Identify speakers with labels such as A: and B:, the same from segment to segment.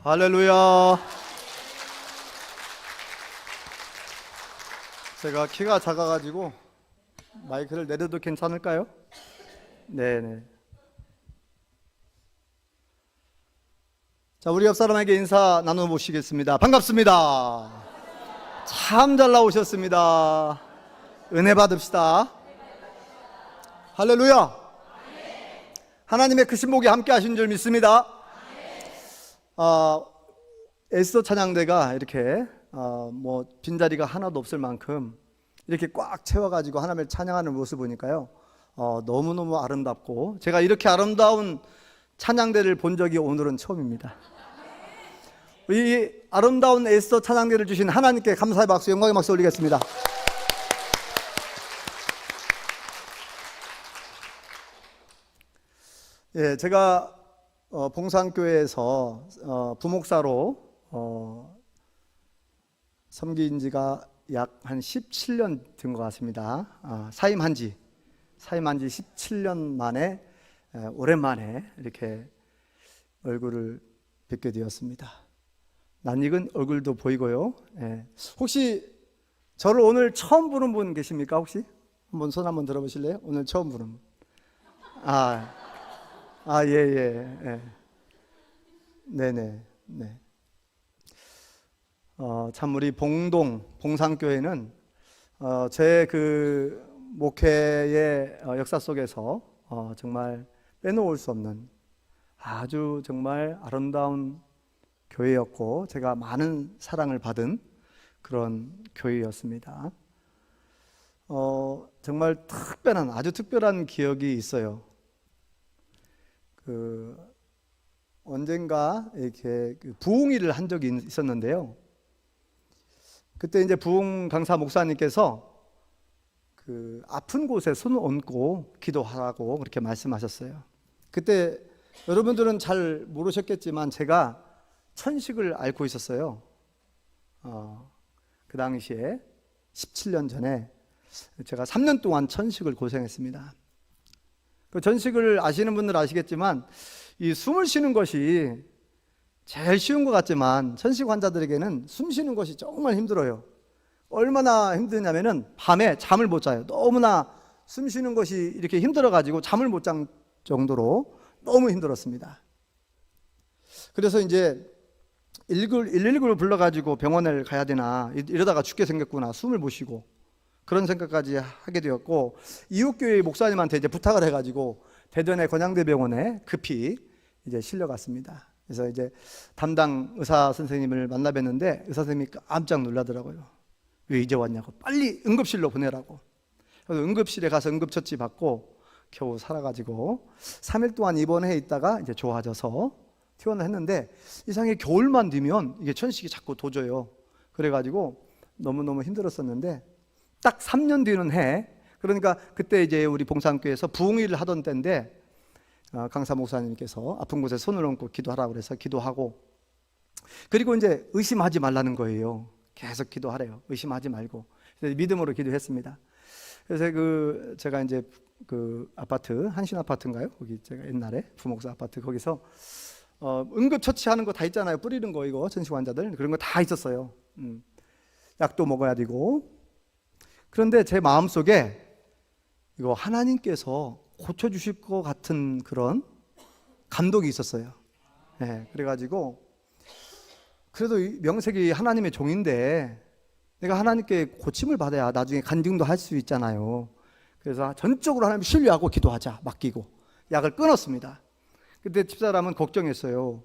A: 할렐루야. 제가 키가 작아가지고 마이크를 내려도 괜찮을까요? 네네. 자, 우리 옆 사람에게 인사 나눠보시겠습니다. 반갑습니다. 참 잘 나오셨습니다. 은혜 받읍시다. 할렐루야. 하나님의 크신 복이 함께 하신 줄 믿습니다. 에스더 찬양대가 이렇게 빈자리가 하나도 없을 만큼 이렇게 꽉 채워가지고 하나님을 찬양하는 모습을 보니까요, 너무너무 아름답고, 제가 이렇게 아름다운 찬양대를 본 적이 오늘은 처음입니다. 이 아름다운 에스더 찬양대를 주신 하나님께 감사의 박수, 영광의 박수 올리겠습니다. 예, 제가 봉산교회에서 부목사로 섬긴 지가 약 한 17년 된 것 같습니다. 사임한 지 17년 만에 오랜만에 이렇게 얼굴을 뵙게 되었습니다. 낯익은 얼굴도 보이고요. 예. 혹시 저를 오늘 처음 보는 분 계십니까? 혹시 한번 손 한번 들어보실래요? 오늘 처음 보는 분. 예. 네네. 네. 참 우리 봉산교회는 제 그 목회의 역사 속에서 정말 빼놓을 수 없는 아주 정말 아름다운 교회였고, 제가 많은 사랑을 받은 그런 교회였습니다. 정말 아주 특별한 기억이 있어요. 언젠가 이렇게 부흥회를 한 적이 있었는데요. 그때 이제 부흥 강사 목사님께서 아픈 곳에 손을 얹고 기도하라고 그렇게 말씀하셨어요. 그때 여러분들은 잘 모르셨겠지만 제가 천식을 앓고 있었어요. 그 당시에 17년 전에 제가 3년 동안 천식을 고생했습니다. 그 전식을 아시는 분들 아시겠지만, 이 숨을 쉬는 것이 제일 쉬운 것 같지만 천식 환자들에게는 숨 쉬는 것이 정말 힘들어요. 얼마나 힘드냐면은 밤에 잠을 못 자요. 너무나 숨 쉬는 것이 이렇게 힘들어가지고 잠을 못 잔 정도로 너무 힘들었습니다. 그래서 이제 119를 불러가지고 병원을 가야 되나, 이러다가 죽게 생겼구나, 숨을 못 쉬고, 그런 생각까지 하게 되었고, 이웃교회 목사님한테 이제 부탁을 해가지고 대전의 건양대병원에 급히 이제 실려갔습니다. 그래서 이제 담당 의사 선생님을 만나 뵀는데 의사 선생님이 깜짝 놀라더라고요. 왜 이제 왔냐고, 빨리 응급실로 보내라고. 그래서 응급실에 가서 응급처치 받고 겨우 살아가지고 3일 동안 입원해 있다가 이제 좋아져서 퇴원을 했는데, 이상하게 겨울만 되면 이게 천식이 자꾸 도져요. 그래가지고 너무너무 힘들었었는데, 딱 3년 뒤는 해, 그러니까 그때 이제 우리 봉산교회에서 부흥회를 하던 때인데, 강사 목사님께서 아픈 곳에 손을 얹고 기도하라고 그래서 기도하고, 그리고 이제 의심하지 말라는 거예요. 계속 기도하래요. 의심하지 말고. 그래서 믿음으로 기도했습니다. 그래서 제가 이제 아파트, 한신 아파트인가요? 거기 제가 옛날에 부목사 아파트, 거기서 응급 처치하는 거 다 있잖아요. 뿌리는 거, 이거 천식 환자들 그런 거 다 있었어요. 약도 먹어야 되고. 그런데 제 마음속에 이거 하나님께서 고쳐주실 것 같은 그런 감독이 있었어요. 네, 그래가지고 그래도 명색이 하나님의 종인데 내가 하나님께 고침을 받아야 나중에 간증도 할 수 있잖아요. 그래서 전적으로 하나님 신뢰하고 기도하자, 맡기고 약을 끊었습니다. 그때 집사람은 걱정했어요.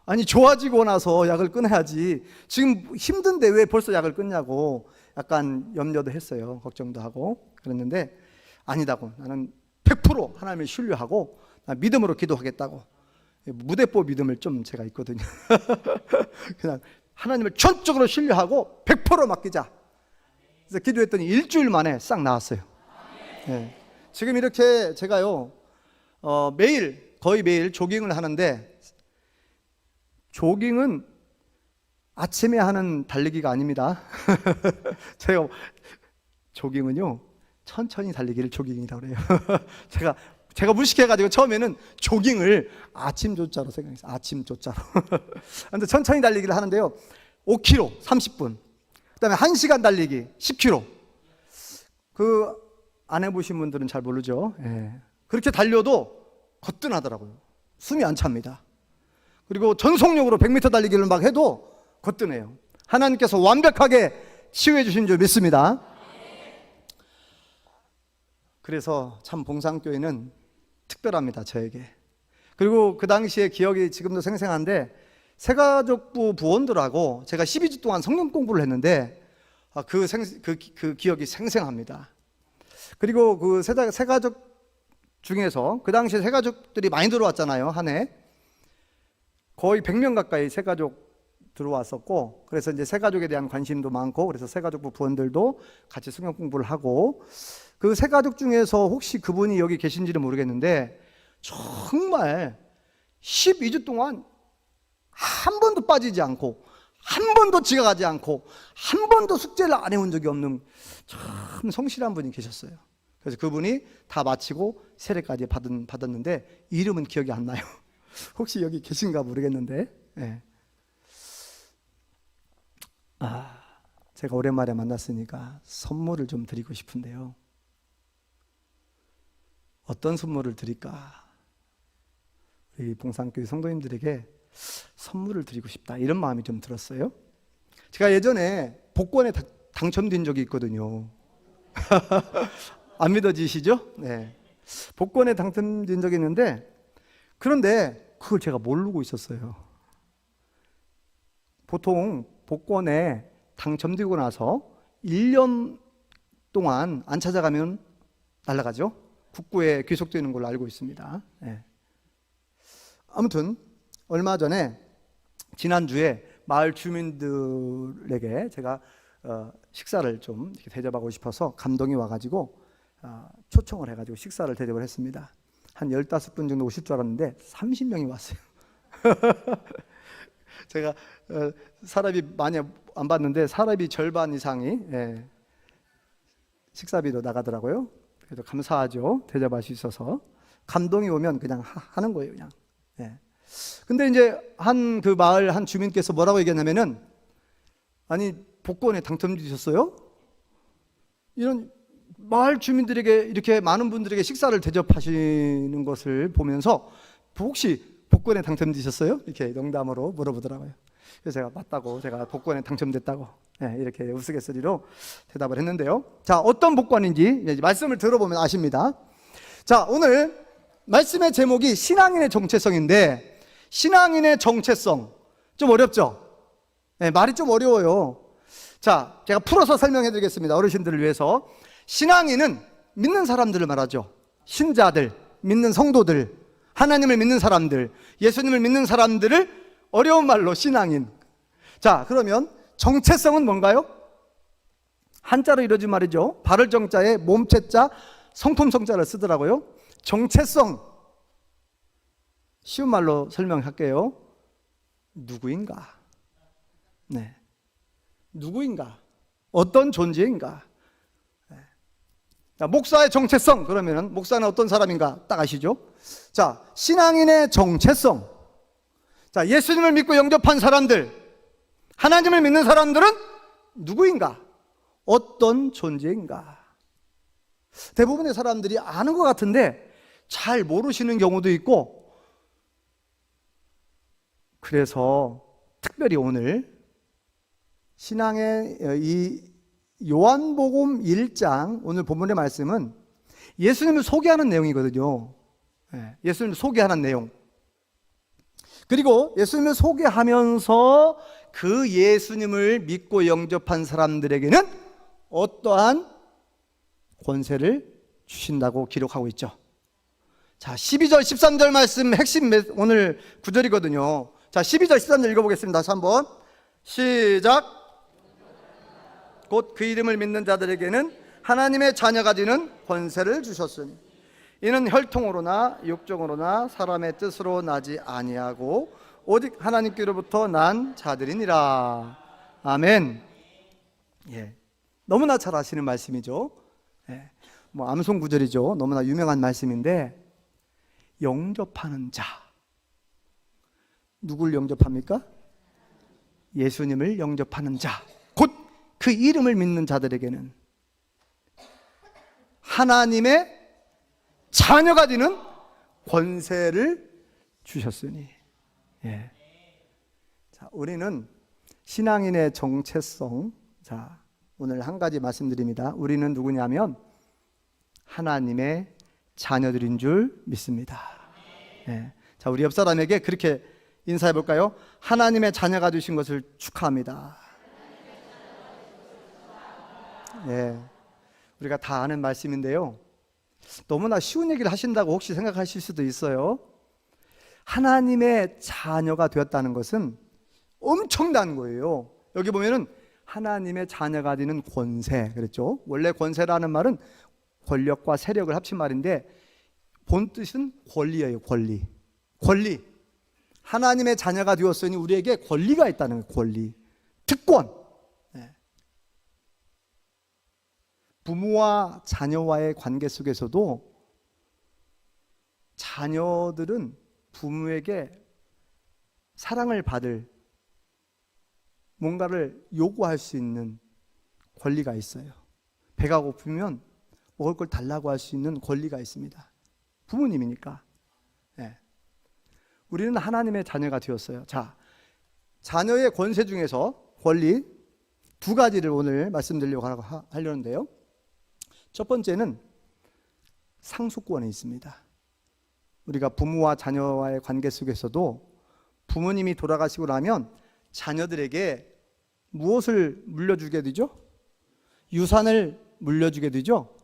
A: 아니, 좋아지고 나서 약을 끊어야지, 지금 힘든데 왜 벌써 약을 끊냐고 약간 염려도 했어요. 걱정도 하고 그랬는데, 아니다고, 나는 100% 하나님을 신뢰하고 믿음으로 기도하겠다고. 무대법 믿음을 좀 제가 있거든요. 그냥 하나님을 전적으로 신뢰하고 100% 맡기자. 그래서 기도했더니 일주일 만에 싹 나았어요. 네. 지금 이렇게 제가요, 거의 매일 조깅을 하는데, 조깅은 아침에 하는 달리기가 아닙니다. 제가 조깅은요, 천천히 달리기를 조깅이라고 그래요. 제가 제가 무식해가지고 처음에는 조깅을 아침 조자로 생각했어요. 아침 조자로. 근데 천천히 달리기를 하는데요. 5km 30분. 그다음에 1시간 달리기 10km. 그 안 해보신 분들은 잘 모르죠. 예. 그렇게 달려도 거뜬하더라고요. 숨이 안 찹니다. 그리고 전속력으로 100m 달리기를 막 해도 거뜬해요. 하나님께서 완벽하게 치유해 주신 줄 믿습니다. 그래서 참 봉산교회는 특별합니다, 저에게. 그리고 그 당시에 기억이 지금도 생생한데, 새가족부 부원들하고 제가 12주 동안 성경 공부를 했는데 그 기억이 생생합니다. 그리고 그 새가족 중에서 그 당시에 새가족들이 많이 들어왔잖아요. 한 해 거의 100명 가까이 새가족 들어왔었고, 그래서 이제 새가족에 대한 관심도 많고, 그래서 새가족부 부원들도 같이 성경 공부를 하고, 그 새가족 중에서 혹시 그분이 여기 계신지는 모르겠는데 정말 12주 동안 한 번도 빠지지 않고, 한 번도 지각하지 않고, 한 번도 숙제를 안 해온 적이 없는 참 성실한 분이 계셨어요. 그래서 그분이 다 마치고 세례까지 받았는데 이름은 기억이 안 나요. 혹시 여기 계신가 모르겠는데. 네. 제가 오랜만에 만났으니까 선물을 좀 드리고 싶은데요. 어떤 선물을 드릴까? 우리 봉산교회 성도님들에게 선물을 드리고 싶다, 이런 마음이 좀 들었어요. 제가 예전에 복권에 당첨된 적이 있거든요. 안 믿어지시죠? 네. 복권에 당첨된 적이 있는데, 그런데 그걸 제가 모르고 있었어요. 보통 복권에 당첨되고 나서 1년 동안 안 찾아가면 날아가죠. 국고에 귀속되는 걸로 알고 있습니다. 네. 아무튼 얼마 전에 지난주에 마을 주민들에게 제가 식사를 좀 이렇게 대접하고 싶어서 감동이 와가지고 초청을 해가지고 식사를 대접을 했습니다. 한 15분 정도 오실 줄 알았는데 30명이 왔어요. 제가 사람이 많이 안 봤는데 사람이 절반 이상이 식사비로 나가더라고요. 그래서 감사하죠. 대접할 수 있어서. 감동이 오면 그냥 하는 거예요, 그냥. 근데 이제 한 그 마을 한 주민께서 뭐라고 얘기했냐면은, 아니 복권에 당첨되셨어요? 이런 마을 주민들에게 이렇게 많은 분들에게 식사를 대접하시는 것을 보면서 혹시 복권에 당첨되셨어요? 이렇게 농담으로 물어보더라고요. 그래서 제가 맞다고, 제가 복권에 당첨됐다고 이렇게 우스갯소리로 대답을 했는데요. 자, 어떤 복권인지 말씀을 들어보면 아십니다. 자, 오늘 말씀의 제목이 신앙인의 정체성인데, 신앙인의 정체성 좀 어렵죠? 말이 좀 어려워요. 자, 제가 풀어서 설명해 드리겠습니다. 어르신들을 위해서. 신앙인은 믿는 사람들을 말하죠. 신자들, 믿는 성도들, 하나님을 믿는 사람들, 예수님을 믿는 사람들을 어려운 말로 신앙인. 자, 그러면 정체성은 뭔가요? 한자로 이루어진 말이죠. 발을 정자에 몸체자, 성품 성자를 쓰더라고요. 정체성, 쉬운 말로 설명할게요. 누구인가? 네, 누구인가? 어떤 존재인가? 자, 목사의 정체성, 그러면 목사는 어떤 사람인가 딱 아시죠? 자, 신앙인의 정체성. 자, 예수님을 믿고 영접한 사람들, 하나님을 믿는 사람들은 누구인가? 어떤 존재인가? 대부분의 사람들이 아는 것 같은데 잘 모르시는 경우도 있고, 그래서 특별히 오늘 신앙의 이 요한복음 1장 오늘 본문의 말씀은 예수님을 소개하는 내용이거든요. 예수님을 소개하는 내용. 그리고 예수님을 소개하면서 그 예수님을 믿고 영접한 사람들에게는 어떠한 권세를 주신다고 기록하고 있죠. 자, 12절 13절 말씀 핵심 오늘 구절이거든요. 자, 12절 13절 읽어보겠습니다. 다시 한번 시작. 곧 그 이름을 믿는 자들에게는 하나님의 자녀가 되는 권세를 주셨으니 이는 혈통으로나 육정으로나 사람의 뜻으로 나지 아니하고 오직 하나님께로부터 난 자들이니라. 아멘. 너무나 잘 아시는 말씀이죠. 뭐 암송 구절이죠. 너무나 유명한 말씀인데, 영접하는 자. 누굴 영접합니까? 예수님을 영접하는 자. 곧 그 이름을 믿는 자들에게는 하나님의 자녀가 되는 권세를 주셨으니. 예. 자, 우리는 신앙인의 정체성. 자, 오늘 한 가지 말씀드립니다. 우리는 누구냐면 하나님의 자녀들인 줄 믿습니다. 예. 자, 우리 옆 사람에게 그렇게 인사해 볼까요? 하나님의 자녀가 되신 것을 축하합니다. 예. 우리가 다 아는 말씀인데요. 너무나 쉬운 얘기를 하신다고 혹시 생각하실 수도 있어요. 하나님의 자녀가 되었다는 것은 엄청난 거예요. 여기 보면은 하나님의 자녀가 되는 권세 그랬죠. 원래 권세라는 말은 권력과 세력을 합친 말인데 본 뜻은 권리예요. 권리. 하나님의 자녀가 되었으니 우리에게 권리가 있다는 거예요. 권리. 특권. 네. 부모와 자녀와의 관계 속에서도 자녀들은 부모에게 사랑을 받을 뭔가를 요구할 수 있는 권리가 있어요. 배가 고프면 먹을 걸 달라고 할 수 있는 권리가 있습니다. 부모님이니까. 네. 우리는 하나님의 자녀가 되었어요. 자, 자녀의 권세 중에서 권리 두 가지를 오늘 말씀드리려고 하려는데요. 첫 번째는 상속권에 있습니다. 우리가 부모와 자녀와의 관계 속에서도 부모님이 돌아가시고 나면 자녀들에게 무엇을 물려주게 되죠? 유산을 물려주게 되죠?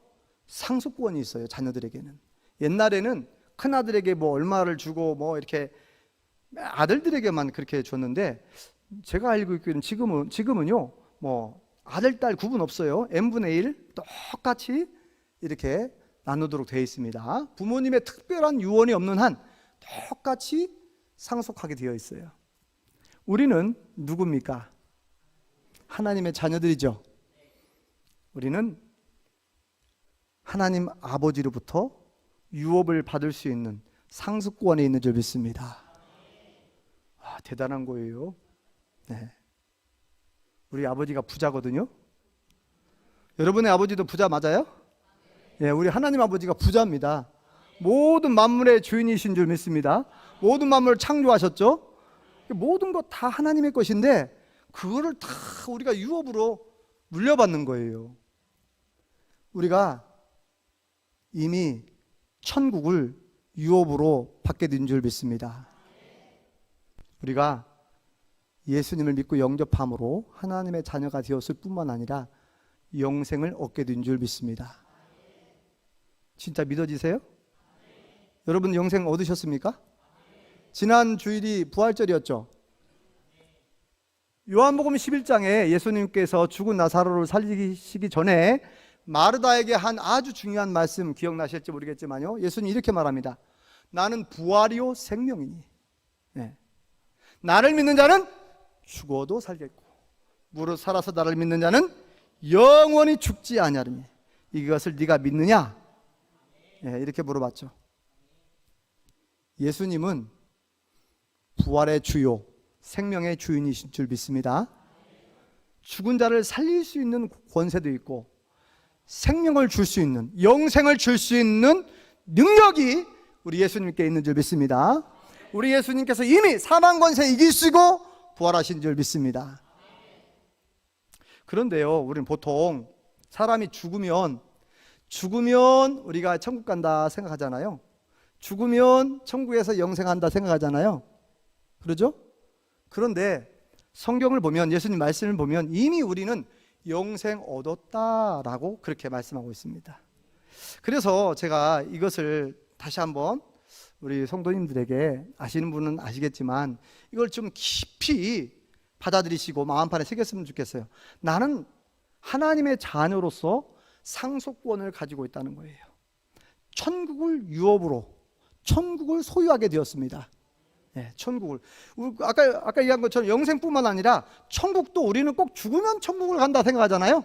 A: 상속권이 있어요. 자녀들에게는. 옛날에는 큰아들에게 뭐 얼마를 주고 뭐 이렇게 아들들에게만 그렇게 줬는데 제가 알고 있기로는 지금은요 뭐 아들 딸 구분 없어요. n분의 1 똑같이 이렇게 나누도록 되어 있습니다. 부모님의 특별한 유언이 없는 한 똑같이 상속하게 되어 있어요. 우리는 누굽니까? 하나님의 자녀들이죠. 우리는 하나님 아버지로부터 유업을 받을 수 있는 상속권에 있는 줄 믿습니다. 아, 대단한 거예요. 네. 우리 아버지가 부자거든요. 여러분의 아버지도 부자 맞아요? 예, 우리 하나님 아버지가 부자입니다. 모든 만물의 주인이신 줄 믿습니다. 모든 만물을 창조하셨죠. 모든 것 다 하나님의 것인데 그거를 다 우리가 유업으로 물려받는 거예요. 우리가 이미 천국을 유업으로 받게 된 줄 믿습니다. 우리가 예수님을 믿고 영접함으로 하나님의 자녀가 되었을 뿐만 아니라 영생을 얻게 된 줄 믿습니다. 진짜 믿어지세요? 여러분 영생 얻으셨습니까? 지난 주일이 부활절이었죠. 요한복음 11장에 예수님께서 죽은 나사로를 살리시기 전에 마르다에게 한 아주 중요한 말씀 기억나실지 모르겠지만요. 예수님 이렇게 말합니다. 나는 부활이요 생명이니. 네. 나를 믿는 자는 죽어도 살겠고 무릇 살아서 나를 믿는 자는 영원히 죽지 아니하리니 이것을 네가 믿느냐? 네, 이렇게 물어봤죠. 예수님은 부활의 주요 생명의 주인이신 줄 믿습니다. 죽은 자를 살릴 수 있는 권세도 있고 생명을 줄 수 있는 영생을 줄 수 있는 능력이 우리 예수님께 있는 줄 믿습니다. 우리 예수님께서 이미 사망 권세 이기시고 부활하신 줄 믿습니다. 그런데요, 우리는 보통 사람이 죽으면 우리가 천국 간다 생각하잖아요. 죽으면 천국에서 영생한다 생각하잖아요. 그러죠? 그런데 성경을 보면, 예수님 말씀을 보면 이미 우리는 영생 얻었다라고 그렇게 말씀하고 있습니다. 그래서 제가 이것을 다시 한번 우리 성도님들에게, 아시는 분은 아시겠지만 이걸 좀 깊이 받아들이시고 마음판에 새겼으면 좋겠어요. 나는 하나님의 자녀로서 상속권을 가지고 있다는 거예요. 천국을 유업으로, 천국을 소유하게 되었습니다. 네, 천국을. 아까 얘기한 것처럼 영생뿐만 아니라 천국도 우리는 꼭 죽으면 천국을 간다 생각하잖아요.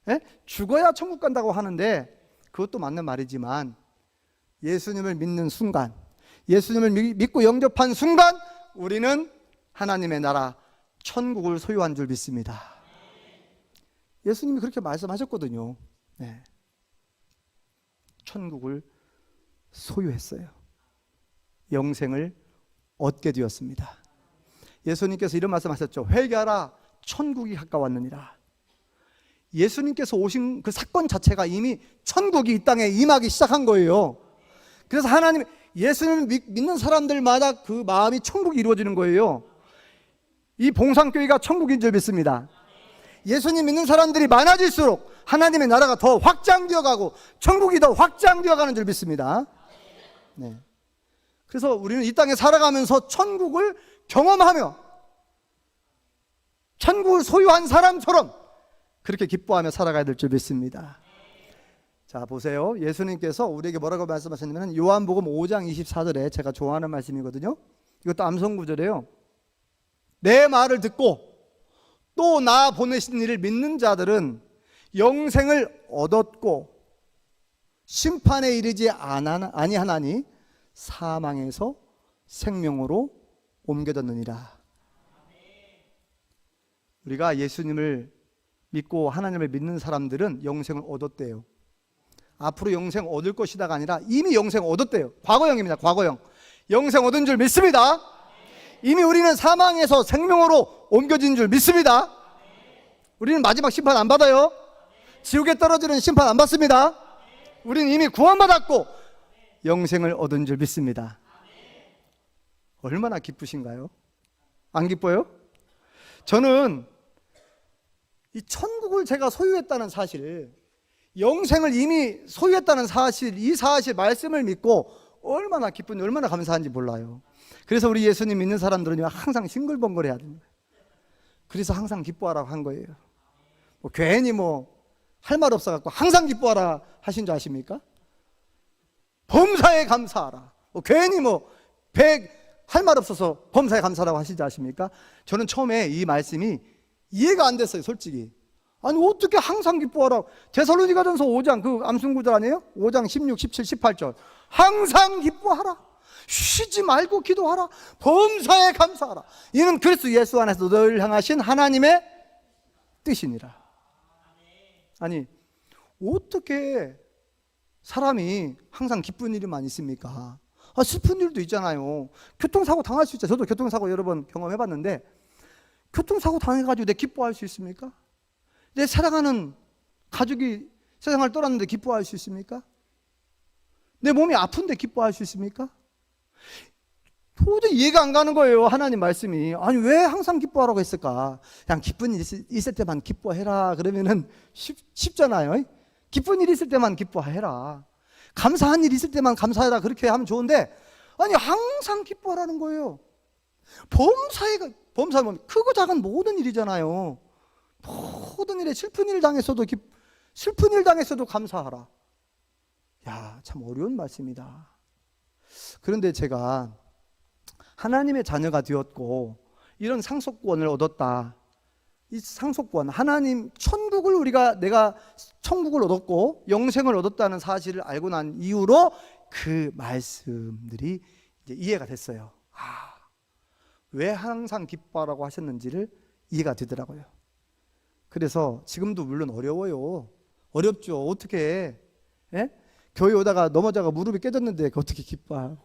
A: 네? 죽어야 천국 간다고 하는데 그것도 맞는 말이지만 예수님을 믿는 순간, 예수님을 믿고 영접한 순간 우리는 하나님의 나라 천국을 소유한 줄 믿습니다. 예수님이 그렇게 말씀하셨거든요. 네. 천국을 소유했어요. 영생을 얻게 되었습니다. 예수님께서 이런 말씀하셨죠. 회개하라, 천국이 가까웠느니라. 예수님께서 오신 그 사건 자체가 이미 천국이 이 땅에 임하기 시작한 거예요. 그래서 하나님, 예수님을 믿는 사람들마다 그 마음이 천국이 이루어지는 거예요. 이 봉상교회가 천국인 줄 믿습니다. 예수님 믿는 사람들이 많아질수록 하나님의 나라가 더 확장되어 가고 천국이 더 확장되어 가는 줄 믿습니다. 네. 그래서 우리는 이 땅에 살아가면서 천국을 경험하며 천국을 소유한 사람처럼 그렇게 기뻐하며 살아가야 될 줄 믿습니다. 자, 보세요. 예수님께서 우리에게 뭐라고 말씀하셨냐면 요한복음 5장 24절에 제가 좋아하는 말씀이거든요. 이것도 암송구절이에요. 내 말을 듣고 또 나 보내신 이를 믿는 자들은 영생을 얻었고 심판에 이르지 아니하나니 사망에서 생명으로 옮겨졌느니라. 우리가 예수님을 믿고 하나님을 믿는 사람들은 영생을 얻었대요. 앞으로 영생 얻을 것이다가 아니라 이미 영생 얻었대요. 과거형입니다. 과거형. 영생 얻은 줄 믿습니다. 이미 우리는 사망에서 생명으로 옮겨진 줄 믿습니다. 우리는 마지막 심판 안 받아요. 지옥에 떨어지는 심판 안 받습니다. 우리는 이미 구원받았고 영생을 얻은 줄 믿습니다. 얼마나 기쁘신가요? 안 기뻐요? 저는 이 천국을 제가 소유했다는 사실, 영생을 이미 소유했다는 사실, 이 사실 말씀을 믿고 얼마나 기쁜지 얼마나 감사한지 몰라요. 그래서 우리 예수님 믿는 사람들은 항상 싱글벙글해야 됩니다. 그래서 항상 기뻐하라고 한 거예요. 괜히 할 말 없어갖고 항상 기뻐하라 하신 줄 아십니까? 범사에 감사하라. 괜히 할 말 없어서 범사에 감사라고 하시지 아십니까? 저는 처음에 이 말씀이 이해가 안 됐어요, 솔직히. 아니, 어떻게 항상 기뻐하라. 데살로니가전서 5장 그 암송구절 아니에요? 5장 16, 17, 18절. 항상 기뻐하라. 쉬지 말고 기도하라. 범사에 감사하라. 이는 그리스도 예수 안에서 너를 향하신 하나님의 뜻이니라. 아니, 어떻게 사람이 항상 기쁜 일만 있습니까? 슬픈 일도 있잖아요. 교통사고 당할 수 있죠. 저도 교통사고 여러 번 경험해봤는데 교통사고 당해가지고 내 기뻐할 수 있습니까? 내 사랑하는 가족이 세상을 떠났는데 기뻐할 수 있습니까? 내 몸이 아픈데 기뻐할 수 있습니까? 도저히 이해가 안 가는 거예요, 하나님 말씀이. 아니, 왜 항상 기뻐하라고 했을까? 그냥 기쁜 일 있을 때만 기뻐해라 그러면은 쉽잖아요. 기쁜 일 있을 때만 기뻐해라, 감사한 일 있을 때만 감사해라, 그렇게 하면 좋은데 아니, 항상 기뻐하라는 거예요. 범사는 크고 작은 모든 일이잖아요. 모든 일에 슬픈 일 당했어도 감사하라. 야, 참 어려운 말씀이다. 그런데 제가 하나님의 자녀가 되었고 이런 상속권을 얻었다. 이 상속권, 하나님 천국을 내가 천국을 얻었고 영생을 얻었다는 사실을 알고 난 이후로 그 말씀들이 이제 이해가 됐어요. 왜 항상 기뻐하라고 하셨는지를 이해가 되더라고요. 그래서 지금도 물론 어려워요. 어렵죠. 어떻게 해? 교회 오다가 넘어져가 무릎이 깨졌는데 어떻게 기뻐해요?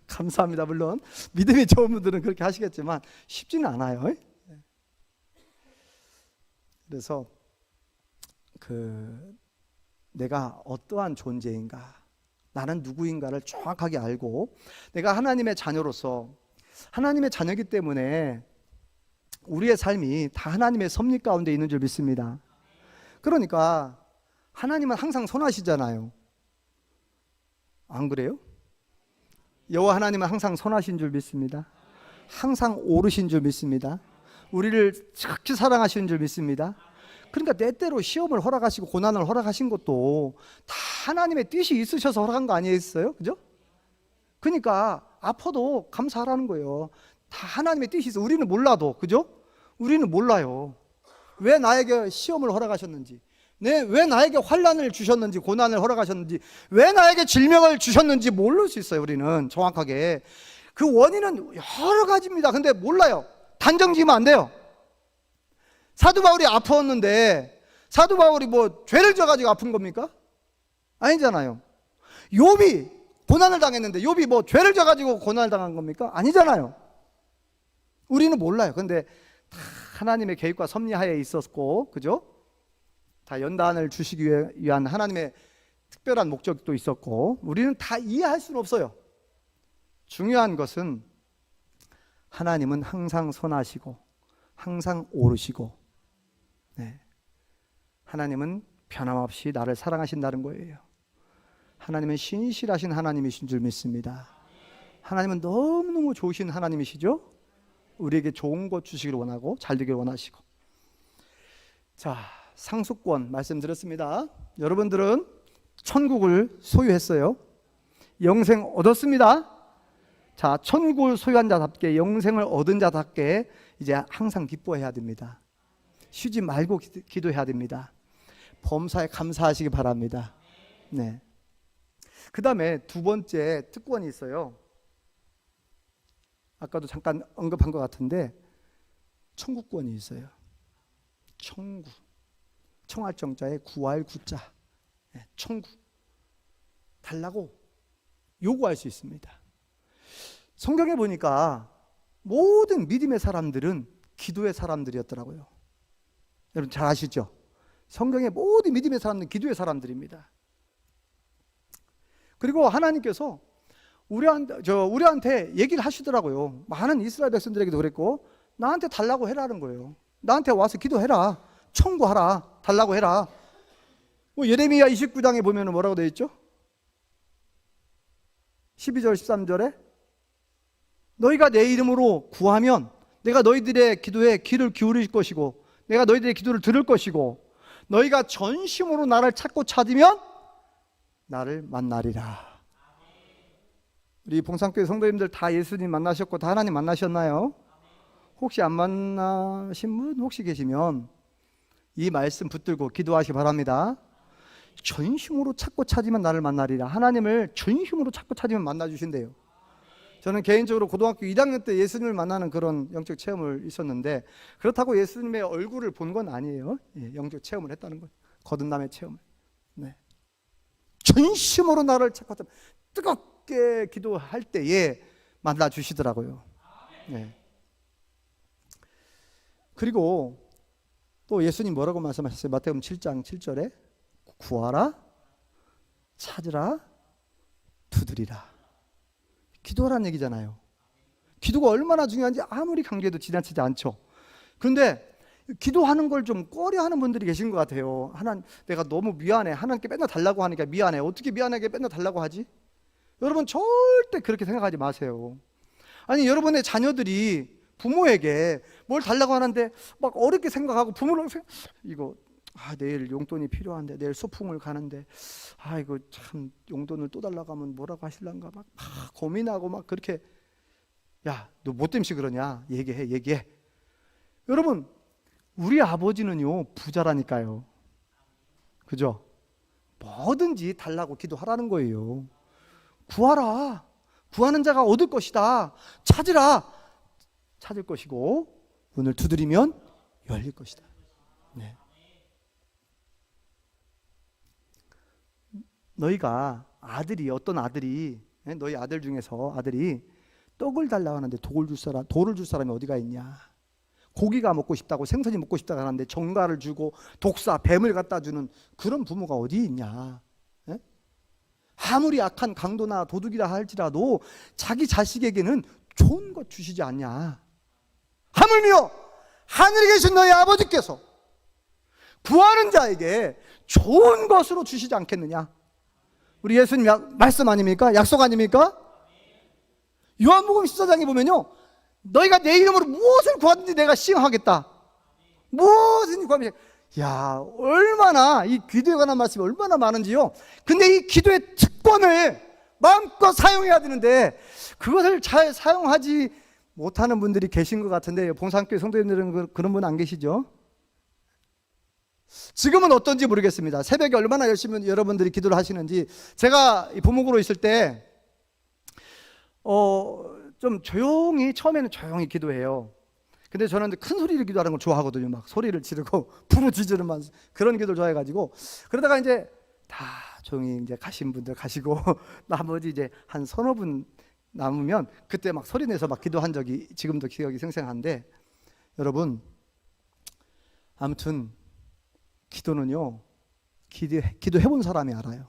A: 감사합니다. 물론 믿음이 좋은 분들은 그렇게 하시겠지만 쉽지는 않아요. 그래서 내가 어떠한 존재인가, 나는 누구인가를 정확하게 알고 내가 하나님의 자녀로서, 하나님의 자녀이기 때문에 우리의 삶이 다 하나님의 섭리 가운데 있는 줄 믿습니다. 그러니까 하나님은 항상 선하시잖아요. 안 그래요? 여호와 하나님은 항상 선하신 줄 믿습니다. 항상 옳으신 줄 믿습니다. 우리를 극히 사랑하시는 줄 믿습니다. 그러니까 때때로 시험을 허락하시고 고난을 허락하신 것도 다 하나님의 뜻이 있으셔서 허락한 거 아니겠어요? 그죠? 그러니까 아파도 감사하라는 거예요. 다 하나님의 뜻이 있어. 우리는 몰라도, 그죠? 우리는 몰라요. 왜 나에게 시험을 허락하셨는지, 왜 나에게 환난을 주셨는지, 고난을 허락하셨는지, 왜 나에게 질병을 주셨는지 모를 수 있어요. 우리는 정확하게 그 원인은 여러 가지입니다. 근데 몰라요. 단정 지으면 안 돼요. 사도 바울이 아팠는데 사도 바울이 뭐 죄를 져가지고 아픈 겁니까? 아니잖아요. 욥이 고난을 당했는데 욥이 뭐 죄를 져가지고 고난을 당한 겁니까? 아니잖아요. 우리는 몰라요. 근데 다 하나님의 계획과 섭리하에 있었고, 그죠? 다 연단을 주시기 위한 하나님의 특별한 목적도 있었고, 우리는 다 이해할 수는 없어요. 중요한 것은 하나님은 항상 선하시고 항상 옳으시고, 네. 하나님은 변함없이 나를 사랑하신다는 거예요. 하나님은 신실하신 하나님이신 줄 믿습니다. 하나님은 너무너무 좋으신 하나님이시죠? 우리에게 좋은 것 주시기를 원하고 잘 되기를 원하시고. 자, 상속권 말씀드렸습니다. 여러분들은 천국을 소유했어요. 영생 얻었습니다. 자, 천국을 소유한 자답게, 영생을 얻은 자답게 이제 항상 기뻐해야 됩니다. 쉬지 말고 기도해야 됩니다. 범사에 감사하시기 바랍니다. 네. 그 다음에 두 번째 특권이 있어요. 아까도 잠깐 언급한 것 같은데 청구권이 있어요. 청구. 청할 정자에 구할 구자. 네, 청구. 달라고 요구할 수 있습니다. 성경에 보니까 모든 믿음의 사람들은 기도의 사람들이었더라고요. 여러분 잘 아시죠? 성경의 모든 믿음의 사람들은 기도의 사람들입니다. 그리고 하나님께서 우리한테 얘기를 하시더라고요. 많은 이스라엘 백성들에게도 그랬고, 나한테 달라고 해라는 거예요. 나한테 와서 기도해라. 청구하라. 달라고 해라. 뭐 예레미야 29장에 보면 뭐라고 되어 있죠? 12절 13절에 너희가 내 이름으로 구하면 내가 너희들의 기도에 귀를 기울일 것이고 내가 너희들의 기도를 들을 것이고 너희가 전심으로 나를 찾고 찾으면 나를 만나리라. 우리 봉산교회 성도님들 다 예수님 만나셨고 다 하나님 만나셨나요? 혹시 안 만나신 분 혹시 계시면 이 말씀 붙들고 기도하시기 바랍니다. 전심으로 찾고 찾으면 나를 만나리라. 하나님을 전심으로 찾고 찾으면 만나주신대요. 저는 개인적으로 고등학교 2학년 때 예수님을 만나는 그런 영적 체험을 있었는데, 그렇다고 예수님의 얼굴을 본 건 아니에요. 영적 체험을 했다는 거예요. 거듭남의 체험을. 네. 전심으로 나를 찾고 찾으면 뜨겁게 기도할 때에 만나주시더라고요. 네. 그리고 또 예수님 뭐라고 말씀하셨어요? 마태복음 7장 7절에 구하라, 찾으라, 두드리라. 기도하라는 얘기잖아요. 기도가 얼마나 중요한지 아무리 강조해도 지나치지 않죠. 그런데 기도하는 걸 좀 꺼려하는 분들이 계신 것 같아요. 내가 너무 미안해. 하나님께 맨날 달라고 하니까 미안해. 어떻게 미안하게 맨날 달라고 하지? 여러분 절대 그렇게 생각하지 마세요. 아니, 여러분의 자녀들이 부모에게 뭘 달라고 하는데 막 어렵게 생각하고 부모를 이거 내일 용돈이 필요한데, 내일 소풍을 가는데 이거 참 용돈을 또 달라고 하면 뭐라고 하실란가 막 고민하고 막 그렇게, 야, 너 뭐 때문에 그러냐? 얘기해. 여러분, 우리 아버지는요 부자라니까요. 그죠? 뭐든지 달라고 기도하라는 거예요. 구하라. 구하는 자가 얻을 것이다. 찾으라. 찾을 것이고 문을 두드리면 열릴 것이다. 네. 너희가 어떤 아들이, 너희 아들 중에서 아들이 떡을 달라고 하는데 돌을 줄 사람이 어디가 있냐? 고기가 먹고 싶다고, 생선이 먹고 싶다고 하는데 정갈을 주고 독사, 뱀을 갖다 주는 그런 부모가 어디 있냐? 예? 아무리 악한 강도나 도둑이라 할지라도 자기 자식에게는 좋은 것 주시지 않냐? 하물며 하늘에 계신 너희 아버지께서 구하는 자에게 좋은 것으로 주시지 않겠느냐? 우리 예수님 말씀 아닙니까? 약속 아닙니까? 요한복음 14장에 보면요, 너희가 내 이름으로 무엇을 구하든지 내가 시행하겠다. 무엇을 구하면, 야, 얼마나 이 기도에 관한 말씀이 얼마나 많은지요. 근데 이 기도의 특권을 마음껏 사용해야 되는데 그것을 잘 사용하지 못하는 분들이 계신 것 같은데, 봉산교회 성도님들은 그런 분 안 계시죠? 지금은 어떤지 모르겠습니다. 새벽에 얼마나 열심히 여러분들이 기도를 하시는지. 제가 부목으로 있을 때 좀 조용히, 처음에는 조용히 기도해요. 근데 저는 큰 소리를 기도하는 걸 좋아하거든요. 막 소리를 지르고 부르짖으는 그런 기도를 좋아해가지고, 그러다가 이제 다 조용히 이제 가신 분들 가시고 나머지 이제 한 서너 분 남으면 그때 막 소리 내서 막 기도한 적이 지금도 기억이 생생한데, 여러분 아무튼 기도는요, 기도해본 사람이 알아요.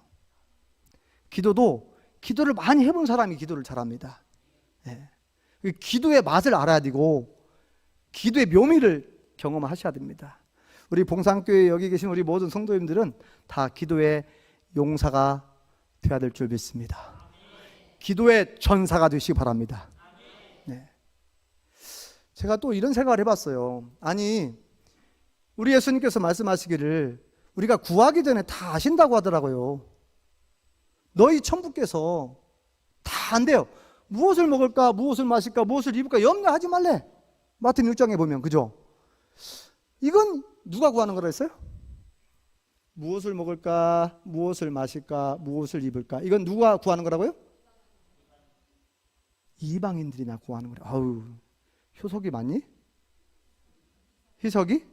A: 기도를 많이 해본 사람이 기도를 잘합니다. 예. 기도의 맛을 알아야 되고 기도의 묘미를 경험하셔야 됩니다. 우리 봉산교회 여기 계신 우리 모든 성도님들은 다 기도의 용사가 되어야 될 줄 믿습니다. 기도의 전사가 되시기 바랍니다. 네. 제가 또 이런 생각을 해봤어요. 아니, 우리 예수님께서 말씀하시기를 우리가 구하기 전에 다 아신다고 하더라고요. 너희 천부께서 다 안돼요. 무엇을 먹을까, 무엇을 마실까, 무엇을 입을까 염려하지 말래. 마태복음 6장에 보면, 그죠? 이건 누가 구하는 거라 했어요? 무엇을 먹을까, 무엇을 마실까, 무엇을 입을까, 이건 누가 구하는 거라고요? 이방인들이나 구하는 거라. 아우, 효석이 맞니? 희석이?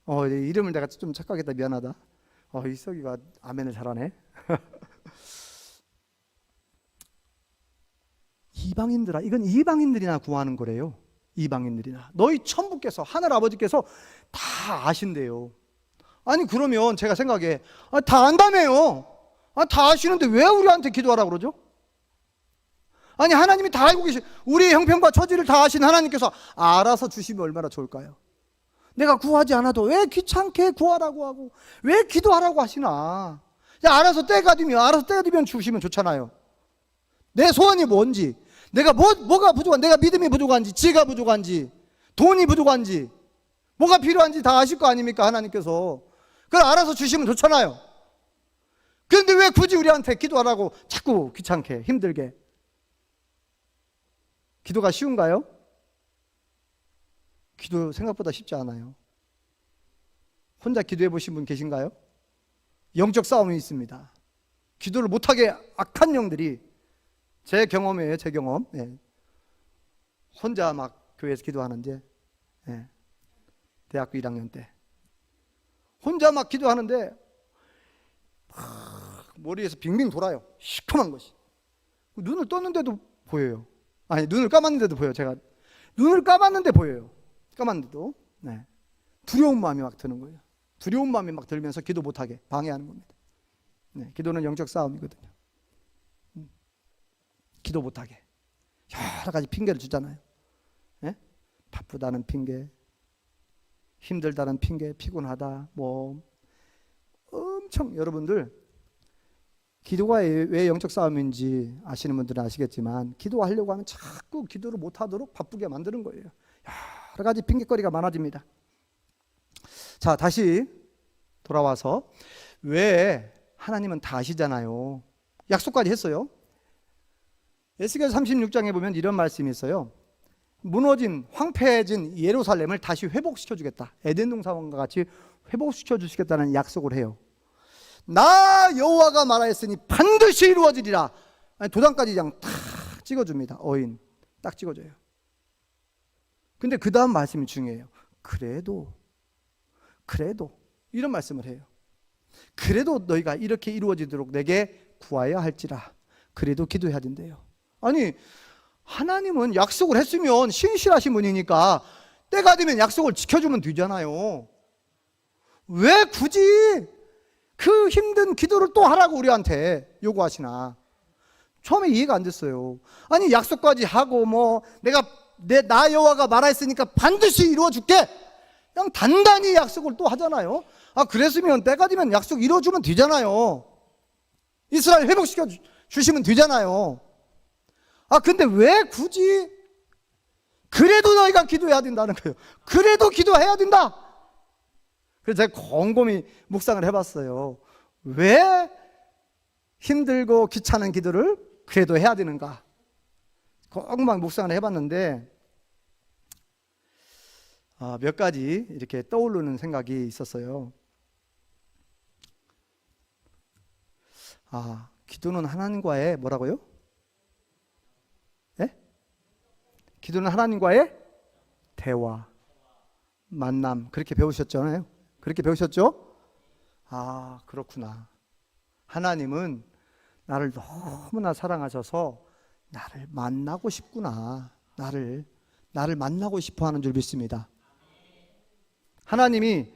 A: 이름을 내가 좀 착각했다. 미안하다. 희석이가 아멘을 잘하네. 이방인들아, 이건 이방인들이나 구하는 거래요. 이방인들이나. 너희 천부께서, 하늘 아버지께서 다 아신대요. 아니, 그러면 제가 생각해, 다 안다며요. 다 아시는데 왜 우리한테 기도하라고 그러죠? 아니, 하나님이 다 알고 계신, 우리의 형편과 처지를 다 아신 하나님께서 알아서 주시면 얼마나 좋을까요? 내가 구하지 않아도 왜 귀찮게 구하라고 하고 왜 기도하라고 하시나. 알아서 때가 되면 주시면 좋잖아요. 내 소원이 뭔지, 내가 뭐가 부족한, 내가 믿음이 부족한지, 지혜가 부족한지, 돈이 부족한지, 뭐가 필요한지 다 아실 거 아닙니까? 하나님께서. 그걸 알아서 주시면 좋잖아요. 그런데 왜 굳이 우리한테 기도하라고 자꾸 귀찮게, 힘들게. 기도가 쉬운가요? 기도 생각보다 쉽지 않아요. 혼자 기도해 보신 분 계신가요? 영적 싸움이 있습니다. 기도를 못하게 악한 영들이, 제 경험이에요, 제 경험. 예. 혼자 막 교회에서 기도하는데, 예. 대학교 1학년 때 혼자 막 기도하는데 머리에서 빙빙 돌아요. 시커먼 것이. 눈을 떴는데도 보여요. 아니, 눈을 감았는데도 보여요. 제가 눈을 감았는데 보여요. 감았는데도. 네. 두려운 마음이 막 드는 거예요. 두려운 마음이 막 들면서 기도 못하게 방해하는 겁니다. 네. 기도는 영적 싸움이거든요. 기도 못하게 여러 가지 핑계를 주잖아요. 네? 바쁘다는 핑계, 힘들다는 핑계, 피곤하다, 뭐 엄청. 여러분들 기도가 왜 영적 싸움인지 아시는 분들은 아시겠지만, 기도하려고 하면 자꾸 기도를 못하도록 바쁘게 만드는 거예요. 여러 가지 핑계거리가 많아집니다. 자, 다시 돌아와서, 왜 하나님은 다 아시잖아요. 약속까지 했어요. 에스겔 36장에 보면 이런 말씀이 있어요. 무너진, 황폐해진 예루살렘을 다시 회복시켜 주겠다. 에덴 동산과 같이 회복시켜 주시겠다는 약속을 해요. 나 여호와가 말하였으니 반드시 이루어지리라. 도장까지 그냥 탁 찍어줍니다. 어인 딱 찍어줘요. 근데 그 다음 말씀이 중요해요. 그래도 이런 말씀을 해요. 그래도 너희가 이렇게 이루어지도록 내게 구하여 할지라. 그래도 기도해야 된대요. 아니, 하나님은 약속을 했으면 신실하신 분이니까 때가 되면 약속을 지켜주면 되잖아요. 왜 굳이 그 힘든 기도를 또 하라고 우리한테 요구하시나. 처음에 이해가 안 됐어요. 아니, 약속까지 하고 뭐 나 여호와가 말하였으니까 반드시 이루어줄게, 그냥 단단히 약속을 또 하잖아요. 그랬으면 때가 되면 약속 이루어주면 되잖아요. 이스라엘 회복시켜 주시면 되잖아요. 근데 왜 굳이 그래도 너희가 기도해야 된다는 거예요. 그래도 기도해야 된다. 그래서 제가 곰곰이 묵상을 해봤어요. 왜 힘들고 귀찮은 기도를 그래도 해야 되는가? 곰곰이 묵상을 해봤는데 몇 가지 이렇게 떠오르는 생각이 있었어요. 기도는 하나님과의 뭐라고요? 예? 기도는 하나님과의 대화, 만남, 그렇게 배우셨잖아요. 그렇게 배우셨죠? 그렇구나. 하나님은 나를 너무나 사랑하셔서 나를 만나고 싶구나. 나를 만나고 싶어 하는 줄 믿습니다. 하나님이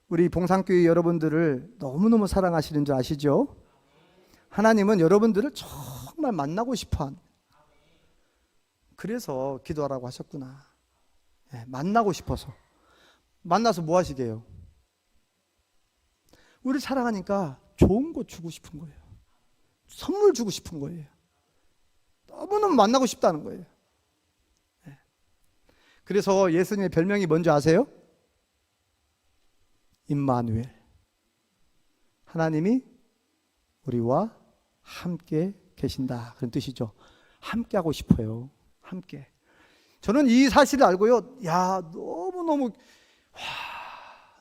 A: 우리 봉산교회 여러분들을 너무너무 사랑하시는 줄 아시죠? 하나님은 여러분들을 정말 만나고 싶어 하는, 그래서 기도하라고 하셨구나. 만나고 싶어서. 만나서 뭐 하시게요? 우리를 사랑하니까 좋은 거 주고 싶은 거예요. 선물 주고 싶은 거예요. 너무너무 만나고 싶다는 거예요. 그래서 예수님의 별명이 뭔지 아세요? 임마누엘. 하나님이 우리와 함께 계신다, 그런 뜻이죠. 함께 하고 싶어요. 함께. 저는 이 사실을 알고요,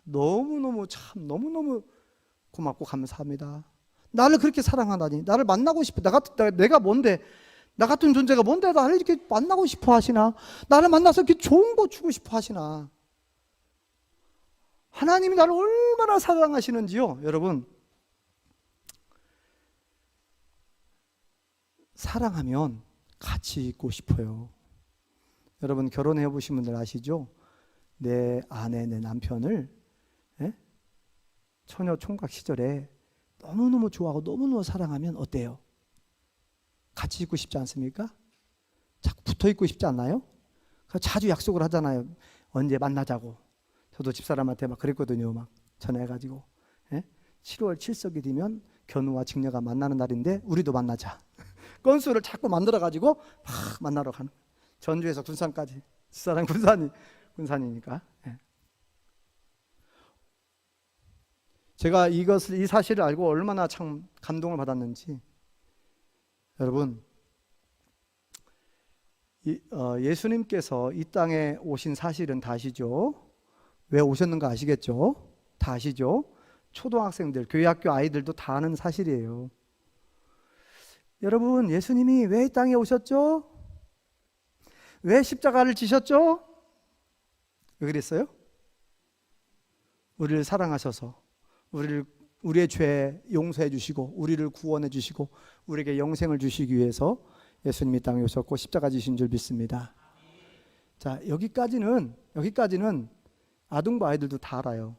A: 너무너무 고맙고 감사합니다. 나를 그렇게 사랑하다니, 나를 만나고 싶어. 내가 뭔데, 나 같은 존재가 뭔데 나를 이렇게 만나고 싶어 하시나, 나를 만나서 이렇게 좋은 거 주고 싶어 하시나. 하나님이 나를 얼마나 사랑하시는지요. 여러분, 사랑하면 같이 있고 싶어요. 여러분, 결혼해 보신 분들 아시죠? 내 아내, 내 남편을 처녀 총각 시절에 너무너무 좋아하고 너무너무 사랑하면 어때요? 같이 있고 싶지 않습니까? 자꾸 붙어 있고 싶지 않나요? 자주 약속을 하잖아요. 언제 만나자고. 저도 집사람한테 막 그랬거든요. 막 전화해가지고 7월 7석이 되면 견우와 직녀가 만나는 날인데 우리도 만나자. 건수를 자꾸 만들어가지고 막 만나러 가는. 전주에서 군산까지. 집사람 군산이니까. 제가 이 사실을 알고 얼마나 참 감동을 받았는지. 여러분, 예수님께서 이 땅에 오신 사실은 다 아시죠? 왜 오셨는가 아시겠죠? 다 아시죠? 초등학생들, 교회 학교 아이들도 다 아는 사실이에요. 여러분, 예수님이 왜 이 땅에 오셨죠? 왜 십자가를 지셨죠? 왜 그랬어요? 우리를 사랑하셔서 우리의 죄 용서해 주시고 우리를 구원해 주시고 우리에게 영생을 주시기 위해서 예수님이 땅에 오셨고 십자가 지신 줄 믿습니다. 자, 여기까지는 아동부 아이들도 다 알아요.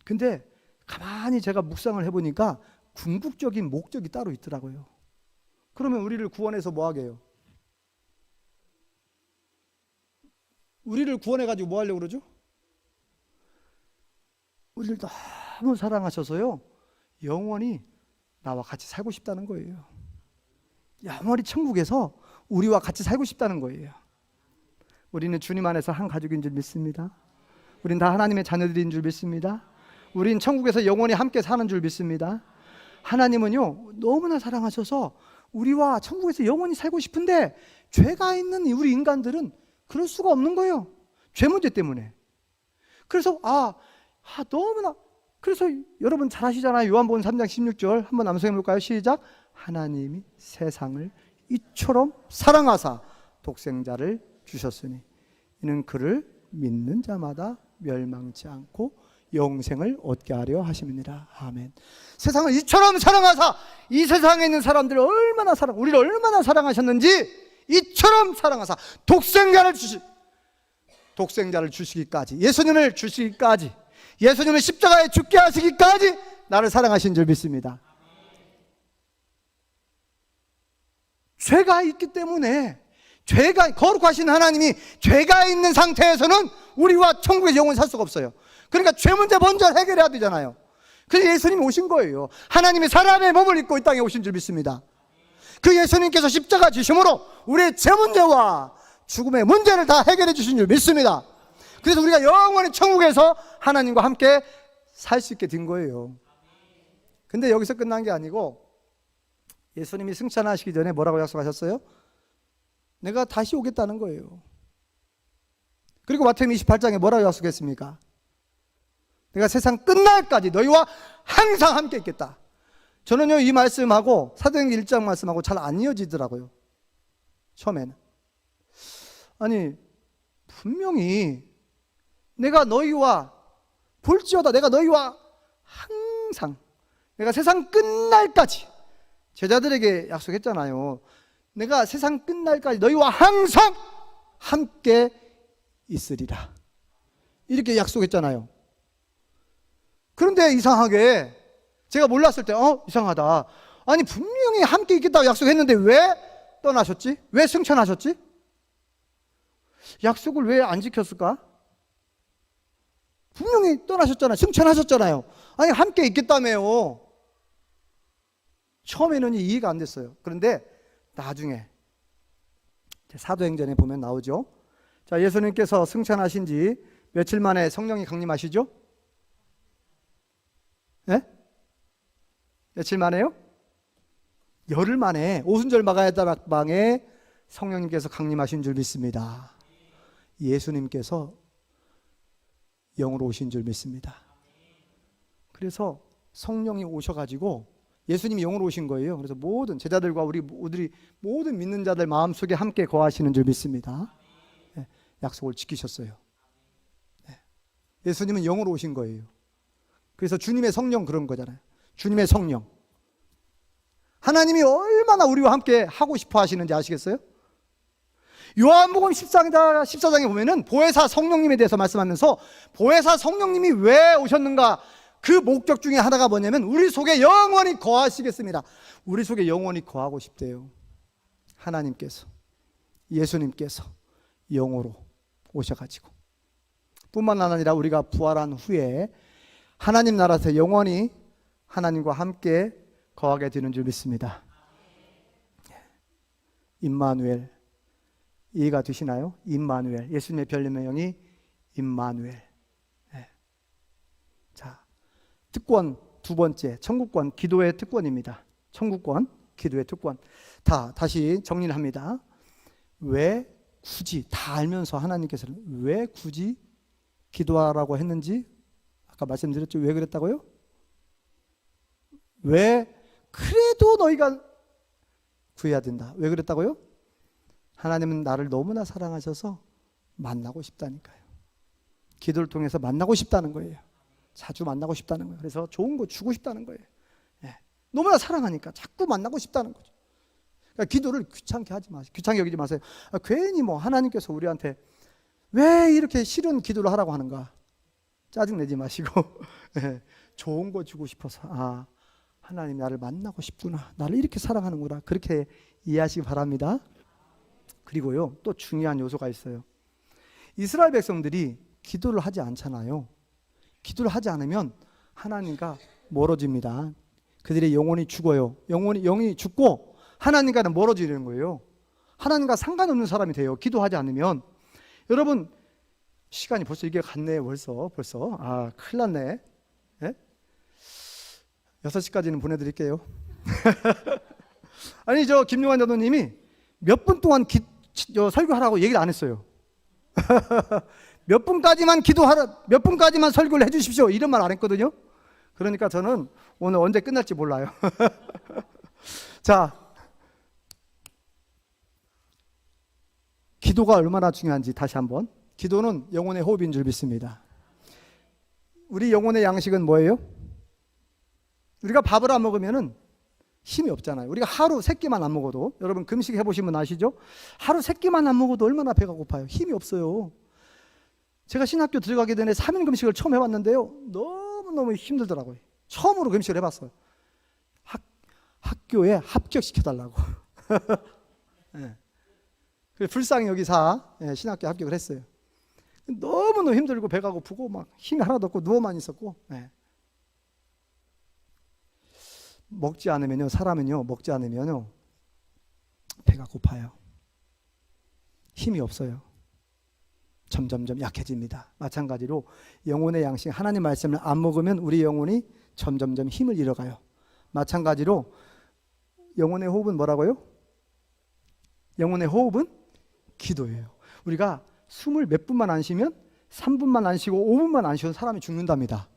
A: 근데 가만히 제가 묵상을 해보니까 궁극적인 목적이 따로 있더라고요. 그러면 우리를 구원해서 뭐 하게요? 우리를 구원해가지고 뭐 하려고 그러죠? 우리를 너무 사랑하셔서요, 영원히 나와 같이 살고 싶다는 거예요. 영원히 천국에서 우리와 같이 살고 싶다는 거예요. 우리는 주님 안에서 한 가족인 줄 믿습니다. 우린 다 하나님의 자녀들인 줄 믿습니다. 우린 천국에서 영원히 함께 사는 줄 믿습니다. 하나님은요, 너무나 사랑하셔서 우리와 천국에서 영원히 살고 싶은데 죄가 있는 우리 인간들은 그럴 수가 없는 거예요. 죄 문제 때문에. 그래서 너무나, 그래서 여러분 잘 아시잖아요. 요한복음 3장 16절 한번 암송해 볼까요? 시작. 하나님이 세상을 이처럼 사랑하사 독생자를 주셨으니 이는 그를 믿는 자마다 멸망치 않고 영생을 얻게 하려 하심이니라. 아멘. 세상을 이처럼 사랑하사, 이 세상에 있는 사람들을 우리를 얼마나 사랑하셨는지 이처럼 사랑하사 독생자를 주시기까지, 예수님을 주시기까지, 예수님을 십자가에 죽게 하시기까지 나를 사랑하신 줄 믿습니다. 죄가 있기 때문에, 거룩하신 하나님이 죄가 있는 상태에서는 우리와 천국에서 영원히 살 수가 없어요. 그러니까 죄 문제 먼저 해결해야 되잖아요. 그래서 예수님이 오신 거예요. 하나님이 사람의 몸을 입고 이 땅에 오신 줄 믿습니다. 그 예수님께서 십자가 지심으로 우리의 죄 문제와 죽음의 문제를 다 해결해 주신 줄 믿습니다. 그래서 우리가 영원히 천국에서 하나님과 함께 살 수 있게 된 거예요. 근데 여기서 끝난 게 아니고 예수님이 승천하시기 전에 뭐라고 약속하셨어요? 내가 다시 오겠다는 거예요. 그리고 마태복음 28장에 뭐라고 약속했습니까? 내가 세상 끝날까지 너희와 항상 함께 있겠다. 저는요, 이 말씀하고 사도행전 1장 말씀하고 잘 안 이어지더라고요. 처음에는. 아니, 분명히 내가 너희와 볼지어다, 내가 너희와 항상, 내가 세상 끝날까지, 제자들에게 약속했잖아요. 내가 세상 끝날까지 너희와 항상 함께 있으리라, 이렇게 약속했잖아요. 그런데 이상하게 제가 몰랐을 때 이상하다. 아니, 분명히 함께 있겠다고 약속했는데 왜 떠나셨지? 왜 승천하셨지? 약속을 왜 안 지켰을까? 분명히 떠나셨잖아요. 승천하셨잖아요. 아니, 함께 있겠다며요. 처음에는 이해가 안 됐어요. 그런데 나중에 사도행전에 보면 나오죠. 자, 예수님께서 승천하신 지 며칠 만에 성령이 강림하시죠? 네? 며칠 만에요? 열흘 만에 오순절 마가다락방에 성령님께서 강림하신 줄 믿습니다. 예수님께서 영으로 오신 줄 믿습니다. 그래서 성령이 오셔가지고 예수님이 영으로 오신 거예요. 그래서 모든 제자들과 우리 모든 믿는 자들 마음속에 함께 거하시는 줄 믿습니다. 네, 약속을 지키셨어요. 네, 예수님은 영으로 오신 거예요. 그래서 주님의 성령 그런 거잖아요. 주님의 성령. 하나님이 얼마나 우리와 함께 하고 싶어 하시는지 아시겠어요? 요한복음 14장에 보면은 보혜사 성령님에 대해서 말씀하면서 보혜사 성령님이 왜 오셨는가, 그 목적 중에 하나가 뭐냐면 우리 속에 영원히 거하시겠습니다. 우리 속에 영원히 거하고 싶대요. 하나님께서, 예수님께서 영으로 오셔가지고, 뿐만 아니라 우리가 부활한 후에 하나님 나라에서 영원히 하나님과 함께 거하게 되는 줄 믿습니다. 임마누엘, 이해가 되시나요? 임마누엘, 예수님의 별명이 임마누엘. 네. 자, 특권 두 번째, 천국권, 기도의 특권입니다. 천국권, 기도의 특권. 다시 정리를 합니다. 왜 굳이, 다 알면서 하나님께서는 왜 굳이 기도하라고 했는지 아까 말씀드렸죠. 왜 그랬다고요? 왜 그래도 너희가 구해야 된다. 왜 그랬다고요? 하나님은 나를 너무나 사랑하셔서 만나고 싶다니까요. 기도를 통해서 만나고 싶다는 거예요. 자주 만나고 싶다는 거예요. 그래서 좋은 거 주고 싶다는 거예요. 예. 너무나 사랑하니까 자꾸 만나고 싶다는 거죠. 그러니까 기도를 귀찮게 하지 마세요. 귀찮게 여기지 마세요. 괜히 하나님께서 우리한테 왜 이렇게 싫은 기도를 하라고 하는가 짜증내지 마시고 예. 좋은 거 주고 싶어서 하나님 나를 만나고 싶구나, 나를 이렇게 사랑하는구나, 그렇게 이해하시기 바랍니다. 그리고요, 또 중요한 요소가 있어요. 이스라엘 백성들이 기도를 하지 않잖아요. 기도를 하지 않으면 하나님과 멀어집니다. 그들의 영혼이 죽어요. 영이 죽고 하나님과는 멀어지는 거예요. 하나님과 상관없는 사람이 돼요. 기도하지 않으면. 여러분, 시간이 벌써 이게 갔네. 벌써 큰일 났네. 예? 6시까지는 보내드릴게요. 아니, 김용환 자도님이 몇 분 동안 설교하라고 얘기를 안 했어요. 몇 분까지만 몇 분까지만 설교를 해주십시오, 이런 말 안 했거든요. 그러니까 저는 오늘 언제 끝날지 몰라요. 자, 기도가 얼마나 중요한지 다시 한번. 기도는 영혼의 호흡인 줄 믿습니다. 우리 영혼의 양식은 뭐예요? 우리가 밥을 안 먹으면은 힘이 없잖아요. 우리가 하루 3끼만 안 먹어도, 여러분 금식 해보시면 아시죠? 하루 3끼만 안 먹어도 얼마나 배가 고파요. 힘이 없어요. 제가 신학교 들어가기 전에 3일 금식을 처음 해봤는데요, 너무너무 힘들더라고요. 처음으로 금식을 해봤어요. 학교에 합격시켜달라고. 네. 불쌍히 여기사 신학교 합격을 했어요. 너무너무 힘들고 배가 고프고 막 힘이 하나도 없고 누워만 있었고. 네. 먹지 않으면요, 사람은요, 먹지 않으면요 배가 고파요. 힘이 없어요. 점점점 약해집니다. 마찬가지로 영혼의 양식, 하나님 말씀을 안 먹으면 우리 영혼이 점점점 힘을 잃어가요. 마찬가지로 영혼의 호흡은 뭐라고요? 영혼의 호흡은 기도예요. 우리가 숨을 몇 분만 안 쉬면 3분만 안 쉬고 5분만 안 쉬어도 사람이 죽는답니다.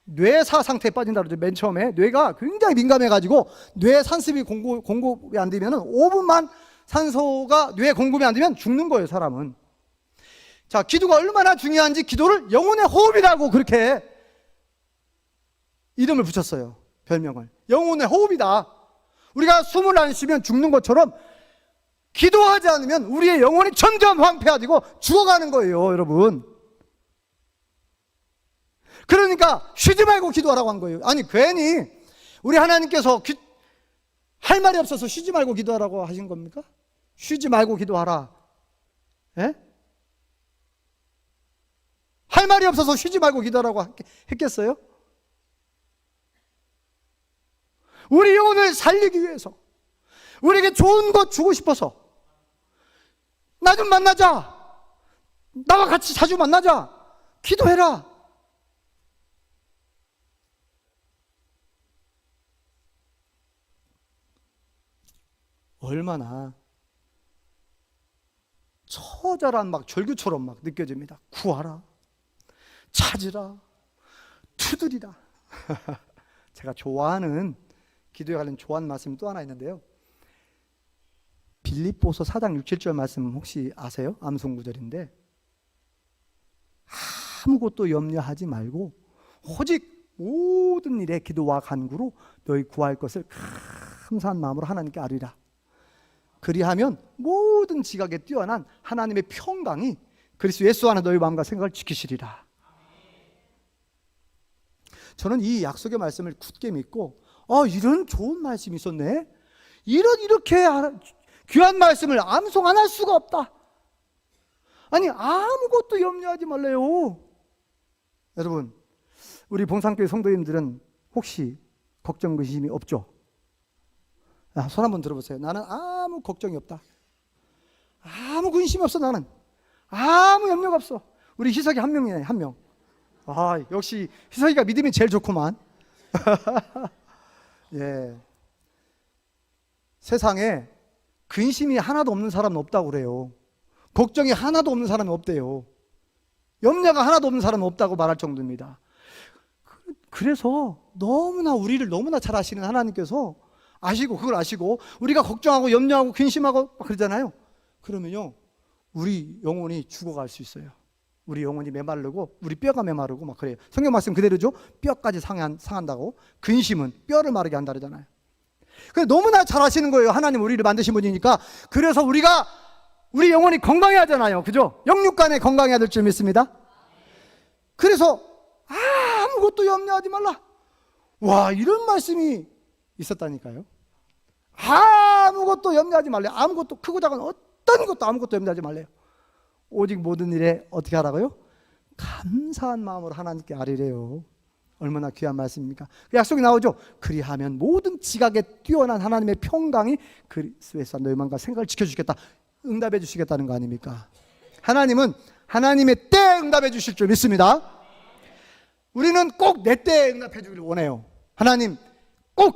A: 뇌사 상태에 빠진다 그러죠. 맨 처음에 뇌가 굉장히 민감해가지고 뇌 산습이 공급이 안 되면 5분만 산소가 뇌에 공급이 안 되면 죽는 거예요, 사람은. 자, 기도가 얼마나 중요한지 기도를 영혼의 호흡이라고 그렇게 이름을 붙였어요. 별명을. 영혼의 호흡이다. 우리가 숨을 안 쉬면 죽는 것처럼 기도하지 않으면 우리의 영혼이 점점 황폐해지고 죽어가는 거예요, 여러분. 그러니까 쉬지 말고 기도하라고 한 거예요. 아니, 괜히 우리 하나님께서 할 말이 없어서 쉬지 말고 기도하라고 하신 겁니까? 쉬지 말고 기도하라. 예? 할 말이 없어서 쉬지 말고 기도하라고 했겠어요? 우리 영혼을 살리기 위해서, 우리에게 좋은 것 주고 싶어서, 나 좀 만나자, 나와 같이 자주 만나자, 기도해라. 얼마나 처절한 막 절규처럼 막 느껴집니다. 구하라, 찾으라, 두드리라. 제가 좋아하는, 기도에 관련 좋아하는 말씀이 또 하나 있는데요. 빌립보서 4장 6, 7절 말씀 혹시 아세요? 암송 구절인데, 아무것도 염려하지 말고 오직 모든 일에 기도와 간구로 너희 구할 것을 감사한 마음으로 하나님께 아뢰라. 그리하면 모든 지각에 뛰어난 하나님의 평강이 그리스도 예수 안에 너희 마음과 생각을 지키시리라. 저는 이 약속의 말씀을 굳게 믿고, 이런 좋은 말씀이 있었네, 이렇게 귀한 말씀을 암송 안 할 수가 없다. 아니, 아무것도 염려하지 말래요. 여러분, 우리 봉산교회 성도님들은 혹시 걱정 근심이 없죠? 손 한번 들어보세요. 나는 아무 걱정이 없다, 아무 근심이 없어, 나는 아무 염려가 없어. 우리 희석이 한 명이에요, 한 명. 역시 희석이가 믿음이 제일 좋구만. 예. 세상에 근심이 하나도 없는 사람은 없다고 그래요. 걱정이 하나도 없는 사람은 없대요. 염려가 하나도 없는 사람은 없다고 말할 정도입니다. 그래서 우리를 너무나 잘 아시는 하나님께서 그걸 아시고 우리가 걱정하고 염려하고 근심하고 그러잖아요. 그러면요, 우리 영혼이 죽어갈 수 있어요. 우리 영혼이 메마르고 우리 뼈가 메마르고 막 그래요. 성경 말씀 그대로죠. 뼈까지 상한다고. 근심은 뼈를 마르게 한다 그러잖아요. 그래서 너무나 잘 아시는 거예요. 하나님 우리를 만드신 분이니까. 그래서 우리 영혼이 건강해야 하잖아요. 그죠? 영육간에 건강해야 될 줄 믿습니다. 그래서 아무것도 염려하지 말라. 와, 이런 말씀이 있었다니까요. 아무것도 염려하지 말래요. 아무것도, 크고 작은 어떤 것도 아무것도 염려하지 말래요. 오직 모든 일에 어떻게 하라고요? 감사한 마음으로 하나님께 아뢰래요. 얼마나 귀한 말씀입니까? 그 약속이 나오죠. 그리하면 모든 지각에 뛰어난 하나님의 평강이 그리스도에서 너희 마음과 생각을 지켜주겠다, 응답해 주시겠다는 거 아닙니까? 하나님은 하나님의 때에 응답해 주실 줄 믿습니다. 우리는 꼭 내 때에 응답해 주기를 원해요. 하나님 꼭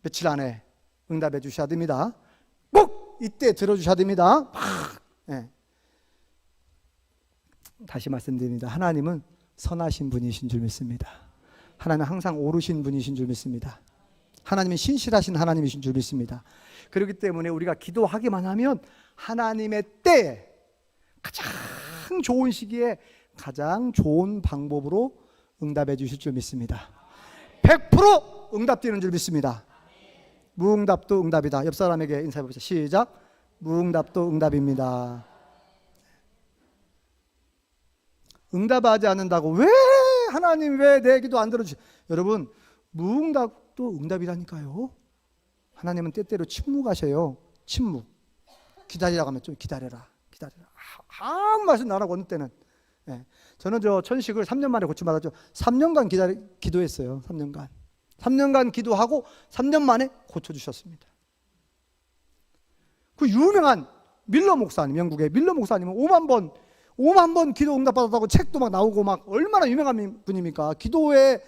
A: 며칠 안에 응답해 주셔야 됩니다. 꼭 이때 들어주셔야 됩니다. 네. 다시 말씀드립니다. 하나님은 선하신 분이신 줄 믿습니다. 하나님은 항상 옳으신 분이신 줄 믿습니다. 하나님은 신실하신 하나님이신 줄 믿습니다. 그렇기 때문에 우리가 기도하기만 하면 하나님의 때에 가장 좋은 시기에 가장 좋은 방법으로 응답해 주실 줄 믿습니다. 100% 응답되는 줄 믿습니다. 무응답도 응답이다. 옆 사람에게 인사해 봅시다. 시작. 무응답도 응답입니다. 응답하지 않는다고 하나님 왜 내 기도 안 들어주시? 여러분, 무응답도 응답이라니까요. 하나님은 때때로 침묵하셔요. 침묵. 기다리라고 하면 좀 기다려라. 아무 말씀 안 하고 어느 때는. 네. 저는 천식을 3년 만에 고침받았죠. 3년간 기도했어요. 3년간 기도하고 3년 만에 고쳐주셨습니다. 그 유명한 밀러 목사님, 영국의 밀러 목사님은 5만 번 기도 응답받았다고 책도 막 나오고 막 얼마나 유명한 분입니까? 기도의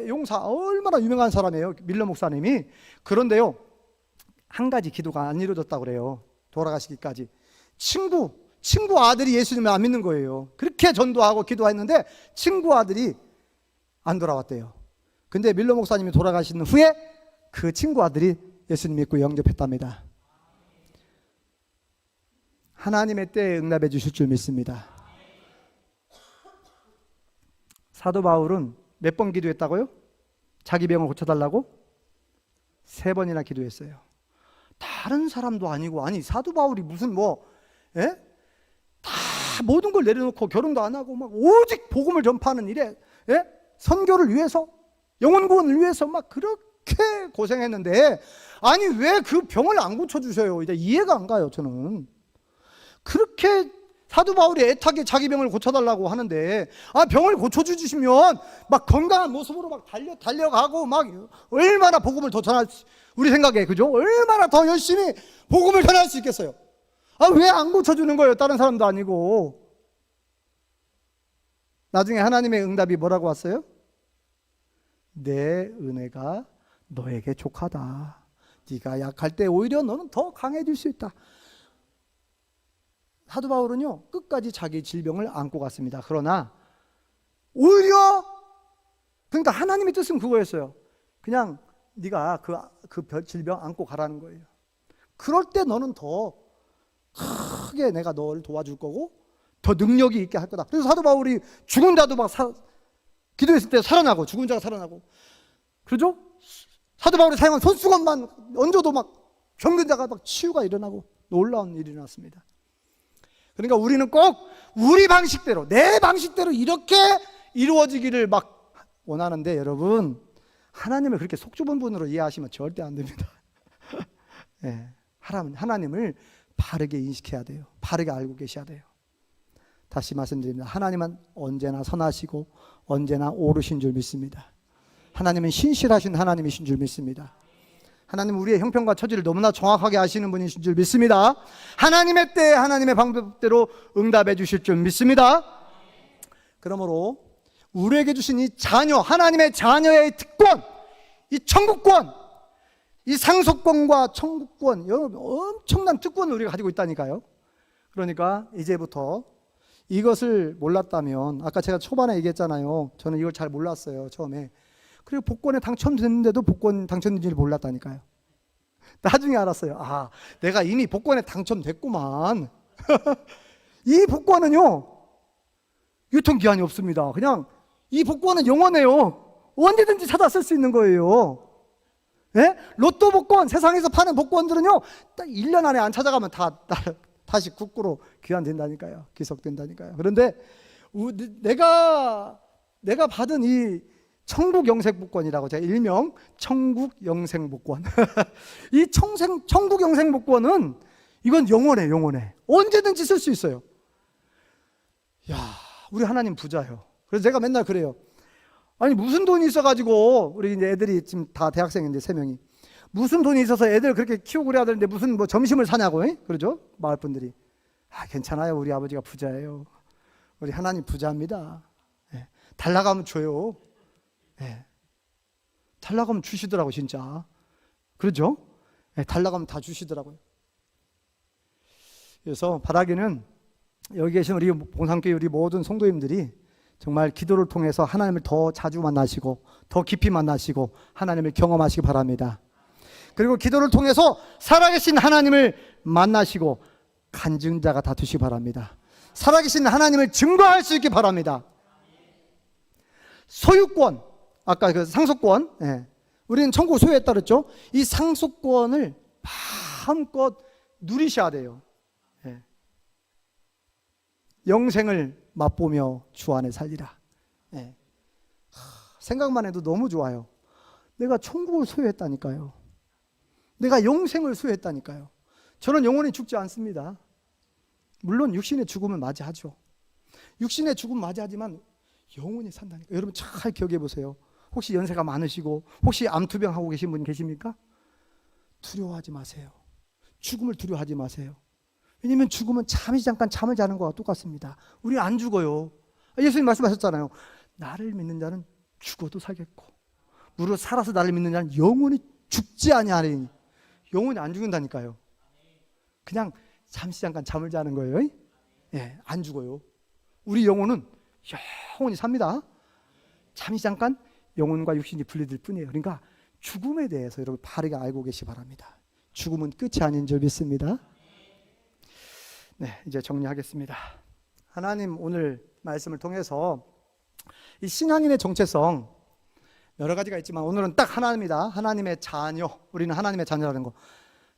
A: 용사, 얼마나 유명한 사람이에요, 밀러 목사님이. 그런데요, 한 가지 기도가 안 이루어졌다고 그래요. 돌아가시기까지. 친구 아들이 예수님을 안 믿는 거예요. 그렇게 전도하고 기도했는데 친구 아들이 안 돌아왔대요. 근데 밀러 목사님이 돌아가신 후에 그 친구 아들이 예수님 믿고 영접했답니다. 하나님의 때에 응답해 주실 줄 믿습니다. 사도 바울은 몇 번 기도했다고요? 자기 병을 고쳐달라고? 3번이나 기도했어요. 다른 사람도 아니고, 아니 사도 바울이 무슨 다 모든 걸 내려놓고 결혼도 안 하고 막 오직 복음을 전파하는 일에, 선교를 위해서, 영혼 구원을 위해서 막 그렇게 고생했는데, 아니 왜 그 병을 안 고쳐주셔요? 이제 이해가 안 가요. 저는 그렇게 사도 바울이 애타게 자기 병을 고쳐달라고 하는데, 병을 고쳐주시면 막 건강한 모습으로 막 달려가고 막 얼마나 복음을 더 전할 수, 우리 생각에, 그죠? 얼마나 더 열심히 복음을 전할 수 있겠어요? 왜 안 고쳐주는 거예요? 다른 사람도 아니고. 나중에 하나님의 응답이 뭐라고 왔어요? 내 은혜가 너에게 족하다. 네가 약할 때 오히려 너는 더 강해질 수 있다. 사도 바울은요, 끝까지 자기 질병을 안고 갔습니다. 그러나 오히려, 그러니까 하나님의 뜻은 그거였어요. 그냥 네가 그 질병 안고 가라는 거예요. 그럴 때 너는 더 크게 내가 너를 도와줄 거고 더 능력이 있게 할 거다. 그래서 사도 바울이 죽은 자도 막 기도했을 때 살아나고, 죽은 자가 살아나고, 그러죠? 사도 바울이 사용한 손수건만 얹어도 막 병든 자가 막 치유가 일어나고 놀라운 일이 일어났습니다. 그러니까 우리는 꼭 우리 방식대로, 내 방식대로 이렇게 이루어지기를 막 원하는데, 여러분, 하나님을 그렇게 속 좁은 분으로 이해하시면 절대 안 됩니다. 하나님을 바르게 인식해야 돼요. 바르게 알고 계셔야 돼요. 다시 말씀드립니다. 하나님은 언제나 선하시고 언제나 옳으신 줄 믿습니다. 하나님은 신실하신 하나님이신 줄 믿습니다. 하나님은 우리의 형편과 처지를 너무나 정확하게 아시는 분이신 줄 믿습니다. 하나님의 때에 하나님의 방법대로 응답해 주실 줄 믿습니다. 그러므로 우리에게 주신 이 자녀, 하나님의 자녀의 특권, 이 천국권, 이 상속권과 천국권, 여러분 엄청난 특권을 우리가 가지고 있다니까요. 그러니까 이제부터 이것을 몰랐다면, 아까 제가 초반에 얘기했잖아요. 저는 이걸 잘 몰랐어요, 처음에. 그리고 복권에 당첨됐는데도 복권 당첨된지를 몰랐다니까요. 나중에 알았어요. 내가 이미 복권에 당첨됐구만. 이 복권은요, 유통기한이 없습니다. 그냥 이 복권은 영원해요. 언제든지 찾아 쓸 수 있는 거예요. 로또 복권, 세상에서 파는 복권들은요, 딱 1년 안에 안 찾아가면 다시 국고로 귀환된다니까요. 귀속된다니까요. 그런데 내가 받은 이 천국 영생 복권이라고, 제가 일명 천국 영생 복권. 이 천국 영생 복권은 이건 영원해. 언제든지 쓸 수 있어요. 야, 우리 하나님 부자예요. 그래서 제가 맨날 그래요. 아니 무슨 돈이 있어가지고, 우리 이제 애들이 지금 다 대학생인데 3명이 무슨 돈이 있어서 애들 그렇게 키우고 그래야 되는데 무슨 점심을 사냐고, 그러죠? 마을 분들이. 괜찮아요. 우리 아버지가 부자예요. 우리 하나님 부자입니다. 달라고 하면 줘요. 달라고 하면 주시더라고, 진짜. 그렇죠? 달라고 하면 다 주시더라고요. 그래서 바라기는 여기 계신 우리 봉산교회 우리 모든 성도님들이 정말 기도를 통해서 하나님을 더 자주 만나시고 더 깊이 만나시고 하나님을 경험하시기 바랍니다. 그리고 기도를 통해서 살아계신 하나님을 만나시고 간증자가 다 되시기 바랍니다. 살아계신 하나님을 증거할 수 있기 바랍니다. 소유권, 아까 그 상속권, 우리는 천국 소유했다 그랬죠? 이 상속권을 마음껏 누리셔야 돼요. 영생을 맛보며 주 안에 살리라. 생각만 해도 너무 좋아요. 내가 천국을 소유했다니까요. 내가 영생을 소유했다니까요. 저는 영원히 죽지 않습니다. 물론 육신의 죽음은 맞이하죠. 육신의 죽음 맞이하지만 영원히 산다니까. 여러분 잘 기억해 보세요. 혹시 연세가 많으시고 혹시 암투병 하고 계신 분 계십니까? 두려워하지 마세요. 죽음을 두려워하지 마세요. 왜냐하면 죽음은 잠깐 잠을 자는 거와 똑같습니다. 우리 안 죽어요. 예수님 말씀하셨잖아요. 나를 믿는 자는 죽어도 살겠고 무릇 살아서 나를 믿는 자는 영원히 죽지 아니하리니. 영원히 안 죽는다니까요. 그냥 잠깐 잠을 자는 거예요. 안 죽어요. 우리 영혼은 영원히 삽니다. 잠시 잠깐 영혼과 육신이 분리될 뿐이에요. 그러니까 죽음에 대해서 여러분 바르게 알고 계시기 바랍니다. 죽음은 끝이 아닌 줄 믿습니다. 네, 이제 정리하겠습니다. 하나님 오늘 말씀을 통해서 이 신앙인의 정체성 여러 가지가 있지만 오늘은 딱 하나입니다. 하나님의 자녀. 우리는 하나님의 자녀라는 거.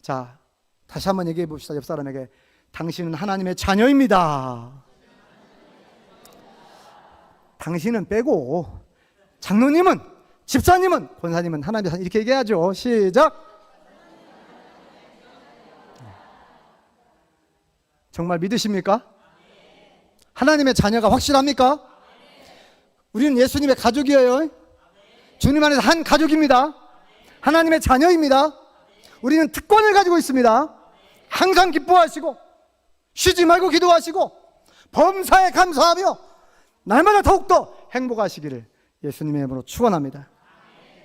A: 자, 다시 한번 얘기해 봅시다. 옆 사람에게. 당신은 하나님의 자녀입니다. 당신은 빼고 장로님은, 집사님은, 권사님은 하나님의 자녀. 이렇게 얘기해야죠. 시작. 정말 믿으십니까? 하나님의 자녀가 확실합니까? 우리는 예수님의 가족이에요. 주님 안에서 한 가족입니다. 하나님의 자녀입니다. 우리는 특권을 가지고 있습니다. 항상 기뻐하시고 쉬지 말고 기도하시고 범사에 감사하며 날마다 더욱더 행복하시기를 예수님의 이름으로 축원합니다.